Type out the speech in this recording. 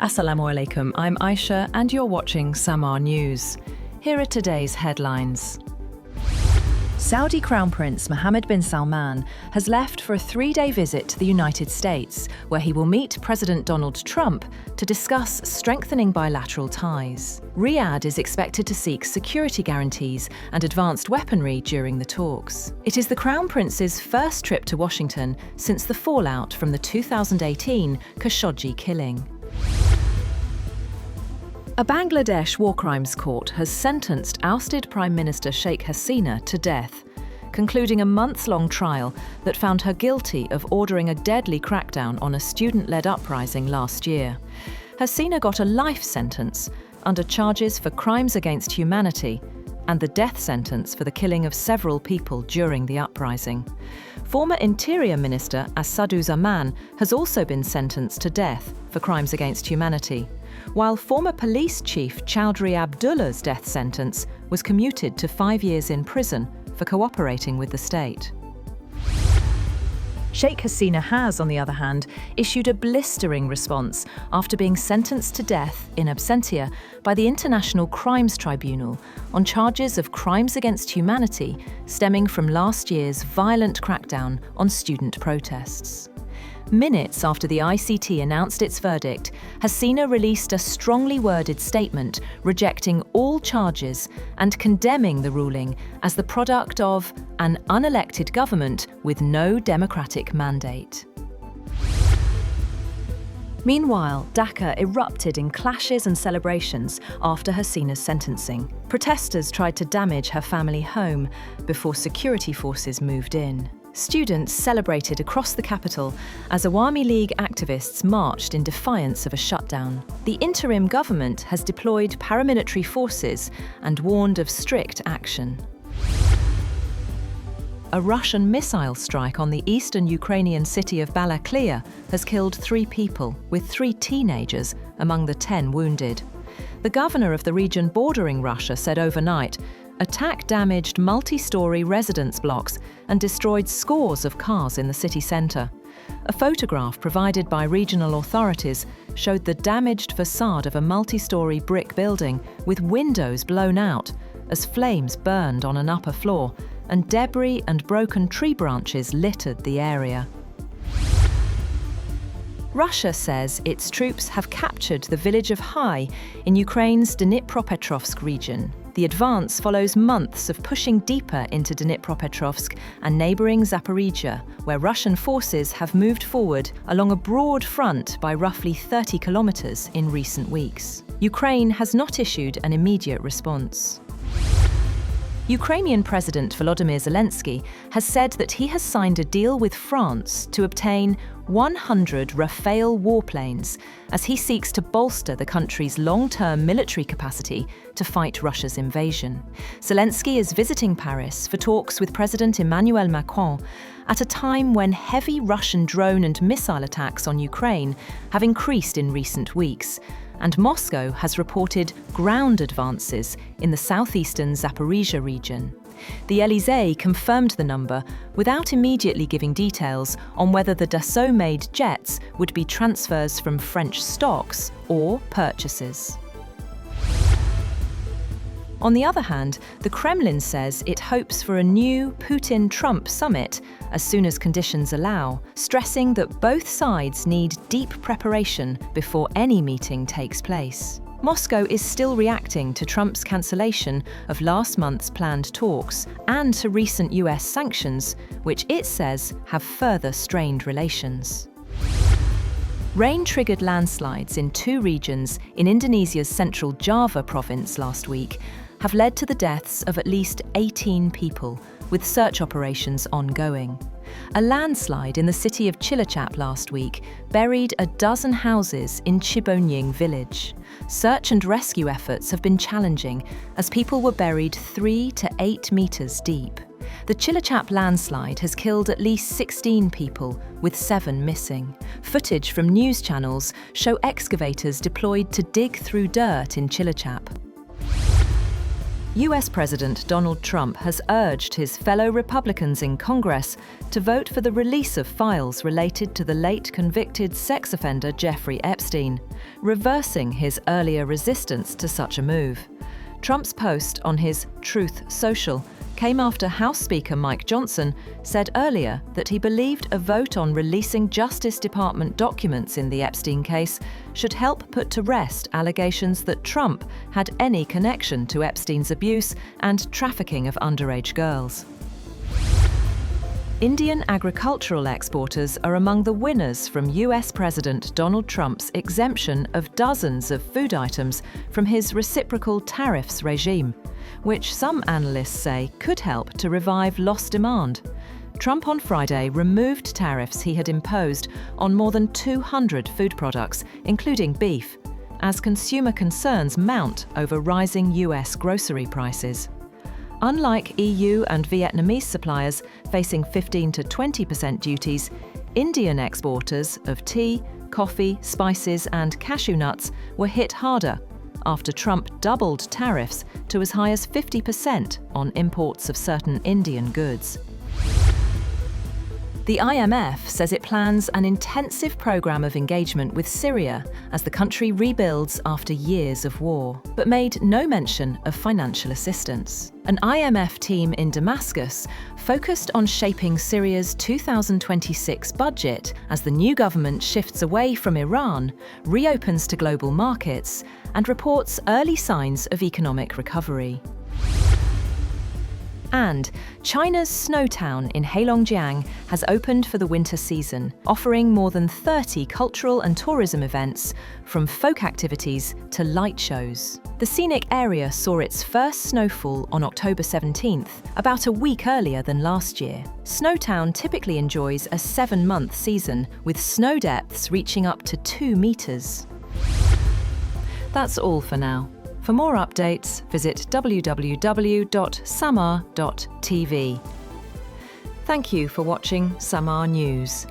Assalamu alaikum, I'm Aisha and you're watching Samar News. Here are today's headlines. Saudi Crown Prince Mohammed bin Salman has left for a 3-day visit to the United States, where he will meet President Donald Trump to discuss strengthening bilateral ties. Riyadh is expected to seek security guarantees and advanced weaponry during the talks. It is the Crown Prince's first trip to Washington since the fallout from the 2018 Khashoggi killing. A Bangladesh war crimes court has sentenced ousted Prime Minister Sheikh Hasina to death, concluding a months-long trial that found her guilty of ordering a deadly crackdown on a student-led uprising last year. Hasina got a life sentence under charges for crimes against humanity and the death sentence for the killing of several people during the uprising. Former Interior Minister Salman has also been sentenced to death for crimes against humanity, while former police chief Chowdhury Abdullah's death sentence was commuted to 5 years in prison for cooperating with the state. Sheikh Hasina has, on the other hand, issued a blistering response after being sentenced to death in absentia by the International Crimes Tribunal on charges of crimes against humanity stemming from last year's violent crackdown on student protests. Minutes after the ICT announced its verdict, Hasina released a strongly worded statement rejecting all charges and condemning the ruling as the product of an unelected government with no democratic mandate. Meanwhile, Dhaka erupted in clashes and celebrations after Hasina's sentencing. Protesters tried to damage her family home before security forces moved in. Students celebrated across the capital as Awami League activists marched in defiance of a shutdown. The interim government has deployed paramilitary forces and warned of strict action. A Russian missile strike on the eastern Ukrainian city of Balaklia has killed 3 people, with 3 teenagers among the 10 wounded. The governor of the region bordering Russia said overnight, attack damaged multi-storey residence blocks and destroyed scores of cars in the city centre. A photograph provided by regional authorities showed the damaged facade of a multi-storey brick building with windows blown out as flames burned on an upper floor and debris and broken tree branches littered the area. Russia says its troops have captured the village of Hai in Ukraine's Dnipropetrovsk region. The advance follows months of pushing deeper into Dnipropetrovsk and neighbouring Zaporizhia, where Russian forces have moved forward along a broad front by roughly 30 kilometres in recent weeks. Ukraine has not issued an immediate response. Ukrainian President Volodymyr Zelensky has said that he has signed a deal with France to obtain 100 Rafale warplanes as he seeks to bolster the country's long-term military capacity to fight Russia's invasion. Zelensky is visiting Paris for talks with President Emmanuel Macron at a time when heavy Russian drone and missile attacks on Ukraine have increased in recent weeks, and Moscow has reported ground advances in the southeastern Zaporizhia region. The Elysée confirmed the number without immediately giving details on whether the Dassault-made jets would be transfers from French stocks or purchases. On the other hand, the Kremlin says it hopes for a new Putin-Trump summit as soon as conditions allow, stressing that both sides need deep preparation before any meeting takes place. Moscow is still reacting to Trump's cancellation of last month's planned talks and to recent US sanctions, which it says have further strained relations. Rain triggered landslides in 2 regions in Indonesia's central Java province last week have led to the deaths of at least 18 people, with search operations ongoing. A landslide in the city of Cilacap last week buried a dozen houses in Cibonying village. Search and rescue efforts have been challenging as people were buried 3 to 8 metres deep. The Cilacap landslide has killed at least 16 people, with 7 missing. Footage from news channels show excavators deployed to dig through dirt in Cilacap. US President Donald Trump has urged his fellow Republicans in Congress to vote for the release of files related to the late convicted sex offender Jeffrey Epstein, reversing his earlier resistance to such a move. Trump's post on his Truth Social came after House Speaker Mike Johnson said earlier that he believed a vote on releasing Justice Department documents in the Epstein case should help put to rest allegations that Trump had any connection to Epstein's abuse and trafficking of underage girls. Indian agricultural exporters are among the winners from US President Donald Trump's exemption of dozens of food items from his reciprocal tariffs regime, which some analysts say could help to revive lost demand. Trump on Friday removed tariffs he had imposed on more than 200 food products, including beef, as consumer concerns mount over rising US grocery prices. Unlike EU and Vietnamese suppliers facing 15% to 20% duties, Indian exporters of tea, coffee, spices and cashew nuts were hit harder after Trump doubled tariffs to as high as 50% on imports of certain Indian goods. The IMF says it plans an intensive program of engagement with Syria as the country rebuilds after years of war, but made no mention of financial assistance. An IMF team in Damascus focused on shaping Syria's 2026 budget as the new government shifts away from Iran, reopens to global markets, and reports early signs of economic recovery. And China's snow town in Heilongjiang has opened for the winter season, offering more than 30 cultural and tourism events, from folk activities to light shows. The scenic area saw its first snowfall on October 17th, about a week earlier than last year. Snowtown typically enjoys a 7-month season, with snow depths reaching up to 2 meters. That's all for now. For more updates, visit www.samar.tv. Thank you for watching Samar News.